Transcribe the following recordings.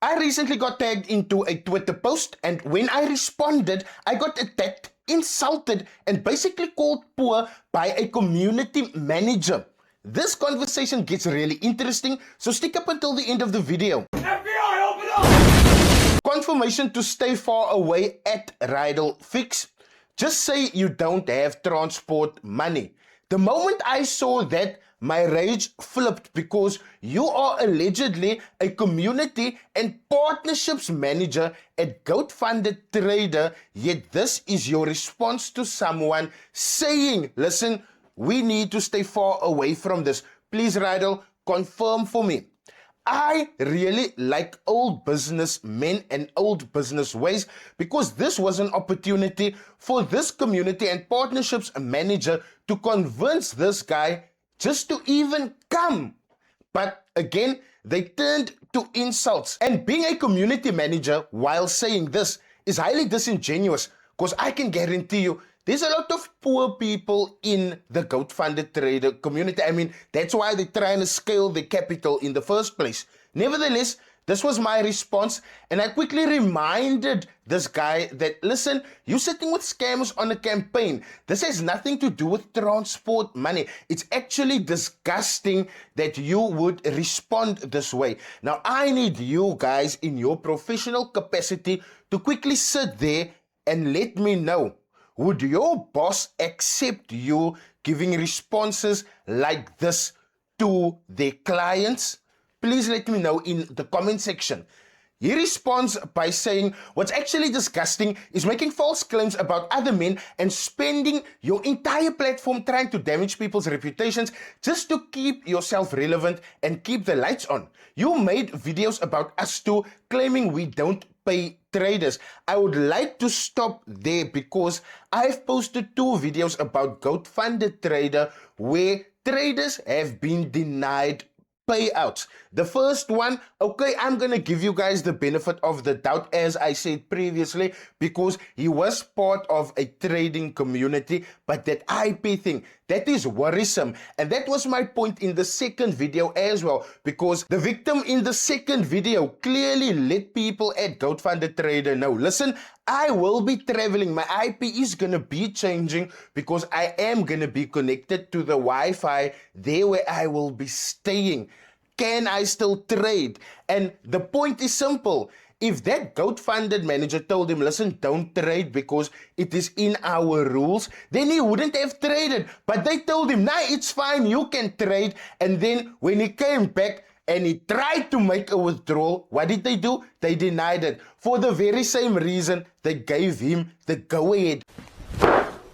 I recently got tagged into a Twitter post, and when I responded, I got attacked, insulted, and basically called poor by a community manager. This conversation gets really interesting, so stick up until the end of the video. FBI, open up! Confirmation to stay far away at Rydal Fix. Just say you don't have transport money. The moment I saw that, my rage flipped because you are allegedly a community and partnerships manager at Goat Funded Trader, yet this is your response to someone saying, listen, we need to stay far away from this. Please, Rydal, confirm for me. I really like old business men and old business ways because this was an opportunity for this community and partnerships manager to convince this guy just to even come. But again, they turned to insults. And being a community manager while saying this is highly disingenuous because I can guarantee you there's a lot of poor people in the Goat Funded Trader community. I mean, that's why they're trying to scale the capital in the first place. Nevertheless, this was my response, and I quickly reminded this guy that, listen, you're sitting with scammers on a campaign. This has nothing to do with transport money. It's actually disgusting that you would respond this way. Now, I need you guys in your professional capacity to quickly sit there and let me know. Would your boss accept you giving responses like this to their clients? Please let me know in the comment section. He responds by saying, what's actually disgusting is making false claims about other men and spending your entire platform trying to damage people's reputations just to keep yourself relevant and keep the lights on. You made videos about us too, claiming we don't pay traders. I would like to stop there because I've posted 2 videos about Goat Funded Trader where traders have been denied payouts. The first one, okay, I'm going to give you guys the benefit of the doubt as I said previously because he was part of a trading community, but that IP thing, that is worrisome. And that was my point in the second video as well because the victim in the second video clearly let people at Goat Funded Trader know, listen, I will be traveling. My IP is going to be changing because I am going to be connected to the Wi-Fi there where I will be staying. Can I still trade? And the point is simple. If that Goat Funded manager told him, listen, don't trade because it is in our rules, then he wouldn't have traded. But they told him, nah, it's fine, you can trade. And then when he came back, and he tried to make a withdrawal, what did they do? They denied it. For the very same reason they gave him the go-ahead.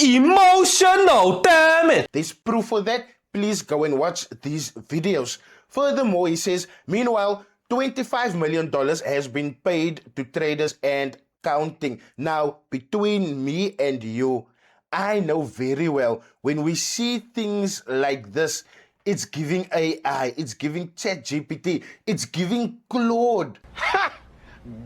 Emotional, damn it! There's proof for that. Please go and watch these videos. Furthermore, he says, meanwhile, $25 million has been paid to traders and counting. Now, between me and you, I know very well when we see things like this, it's giving AI, it's giving ChatGPT, it's giving Claude. Ha!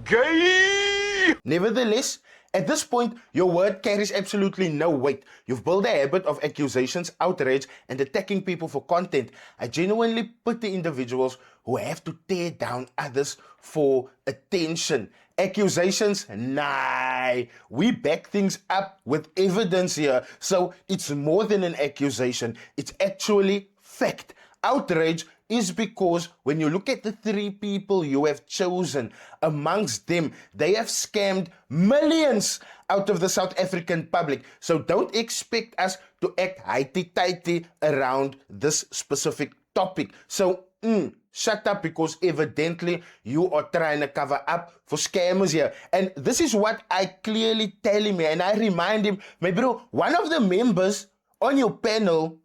Gay! Nevertheless, at this point, your word carries absolutely no weight. You've built a habit of accusations, outrage, and attacking people for content. I genuinely pity individuals who have to tear down others for attention. Accusations? Nah. We back things up with evidence here. So it's more than an accusation. It's actually fact. Outrage is because when you look at the 3 people you have chosen, amongst them, they have scammed millions out of the South African public. So don't expect us to act highty-tighty around this specific topic. So, shut up because evidently you are trying to cover up for scammers here. And this is what I clearly tell him, and I remind him, my bro, one of the members on your panel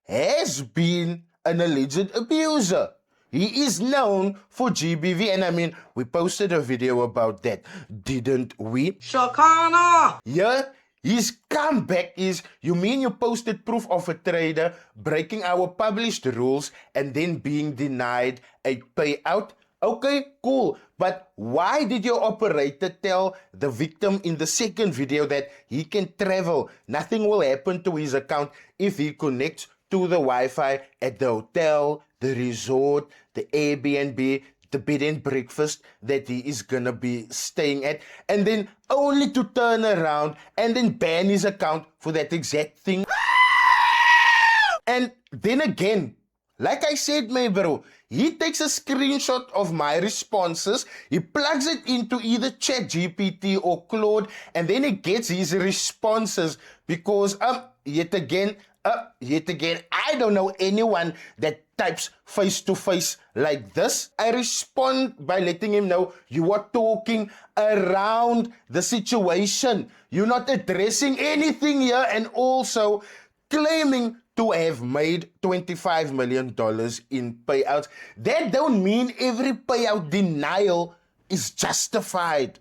has been an alleged abuser. He is known for GBV, and I mean, we posted a video about that, didn't we? Shakana! Yeah, his comeback is, you mean you posted proof of a trader breaking our published rules and then being denied a payout? Okay, cool. But why did your operator tell the victim in the second video that he can travel? Nothing will happen to his account if he connects to the Wi-Fi at the hotel, the resort, the Airbnb. the bed and breakfast that he is gonna be staying at, and then only to turn around and then ban his account for that exact thing. And then again, like I said, my bro, he takes a screenshot of my responses, he plugs it into either ChatGPT or Claude, and then he gets his responses because, yet again, I don't know anyone that types face to face like this. I respond by letting him know you are talking around the situation. You're not addressing anything here, and also claiming to have made $25 million in payouts. That don't mean every payout denial is justified.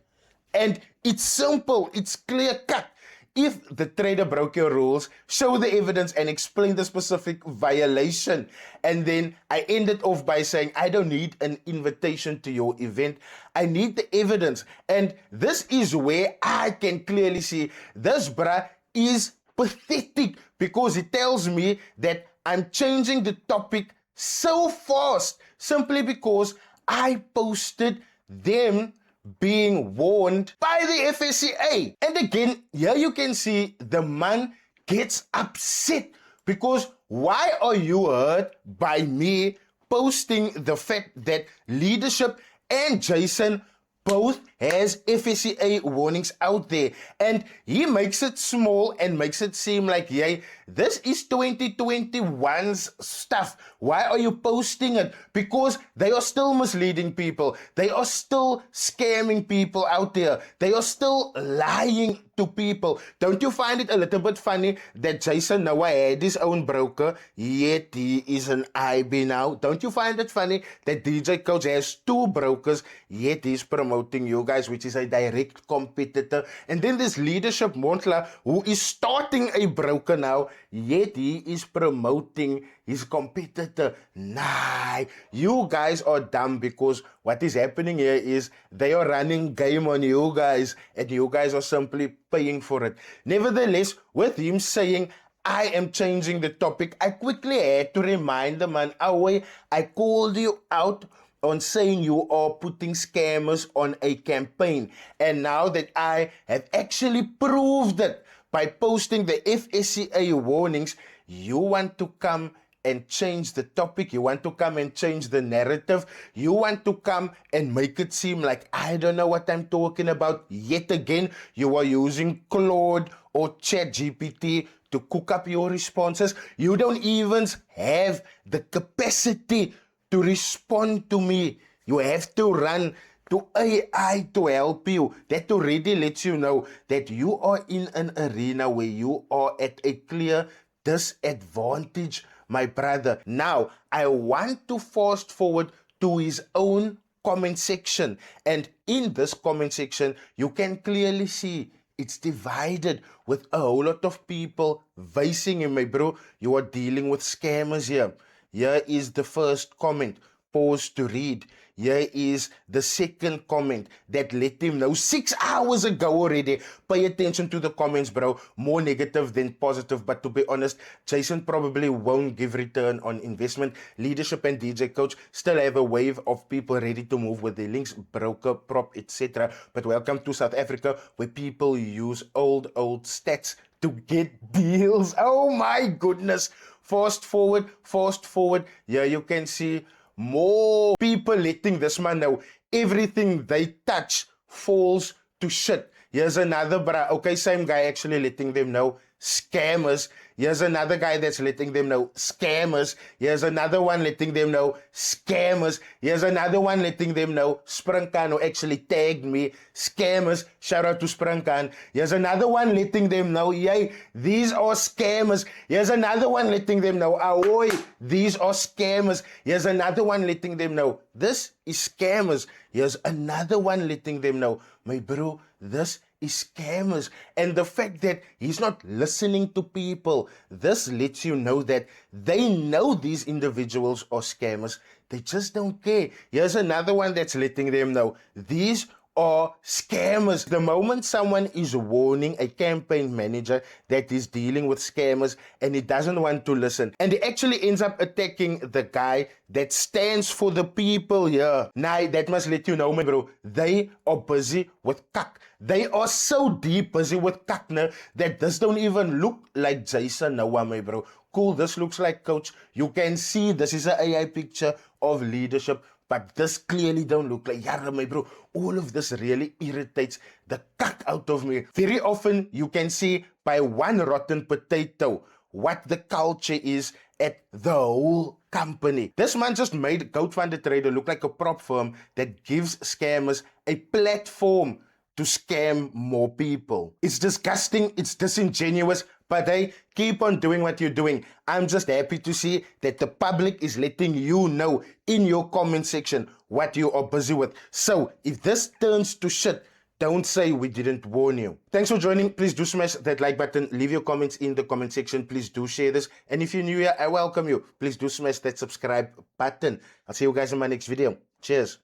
And it's simple, it's clear cut. If the trader broke your rules, show the evidence and explain the specific violation. And then I ended off by saying, I don't need an invitation to your event. I need the evidence. And this is where I can clearly see this bruh is pathetic, because it tells me that I'm changing the topic so fast simply because I posted them being warned by the FSCA. And again, here you can see the man gets upset because why are you hurt by me posting the fact that leadership and Jason both has FSCA warnings out there, and he makes it small and makes it seem like, yay, this is 2021's stuff. Why are you posting it? Because they are still misleading people. They are still scamming people out there. They are still lying to people. Don't you find it a little bit funny that Jason Noah had his own broker, yet he is an IB now? Don't you find it funny that DJ Coach has two brokers, yet he's promoting you guys, which is a direct competitor? And then there's Leadership Montla, who is starting a broker now, yet he is promoting his competitor. Nah, you guys are dumb, because what is happening here is they are running game on you guys, and you guys are simply paying for it. Nevertheless, with him saying, I am changing the topic, I quickly had to remind the man, Away, I called you out on saying you are putting scammers on a campaign. And now that I have actually proved it by posting the FSCA warnings, you want to come and change the topic. You want to come and change the narrative. You want to come and make it seem like I don't know what I'm talking about. Yet again, you are using Claude or ChatGPT to cook up your responses. You don't even have the capacity to respond to me. You have to run to AI to help you. That already lets you know that you are in an arena where you are at a clear disadvantage, my brother. Now, I want to fast forward to his own comment section. And in this comment section, you can clearly see it's divided with a whole lot of people facing him, my bro. You are dealing with scammers here. Here is the first comment. Pause to read. Here is the second comment that let him know 6 hours ago already. Pay attention to the comments, bro. More negative than positive. But to be honest, Jason probably won't give return on investment. Leadership and DJ Coach still have a wave of people ready to move with their links, broker, prop, etc. But welcome to South Africa, where people use old stats to get deals. Oh my goodness. Fast forward. Here you can see more people letting this man know everything they touch falls to shit. Here's another bruh. Okay, same guy actually letting them know scammers. Here's another guy that's letting them know scammers. Here's another one letting them know scammers. Here's another one letting them know Sprinkan, who actually tagged me, scammers. Shout out to Sprinkan. Here's another one letting them know, yay, these are scammers. Here's another one letting them know, ahoy, these are scammers. Here's another one letting them know, this is scammers. Here's another one letting them know, my bro, this is scammers. And the fact that he's not listening to people, this lets you know that they know these individuals are scammers. They just don't care. Here's another one that's letting them know these are scammers. The moment someone is warning a campaign manager that is dealing with scammers and he doesn't want to listen, and he actually ends up attacking the guy that stands for the people here. Nah, that must let you know, my bro, they are busy with cuck. They are so deep busy with cuck now that this don't even look like Jason Noah, my bro. Cool, this looks like Coach. You can see this is an AI picture of leadership, but this clearly don't look like Yara, my bro. All of this really irritates the cuck out of me. Very often you can see by one rotten potato what the culture is at the whole company. This man just made GoatFunder Trader look like a prop firm that gives scammers a platform to scam more people. It's disgusting, it's disingenuous, but hey, keep on doing what you're doing. I'm just happy to see that the public is letting you know in your comment section what you are busy with. So if this turns to shit, don't say we didn't warn you. Thanks for joining. Please do smash that like button. Leave your comments in the comment section. Please do share this. And if you're new here, I welcome you. Please do smash that subscribe button. I'll see you guys in my next video. Cheers.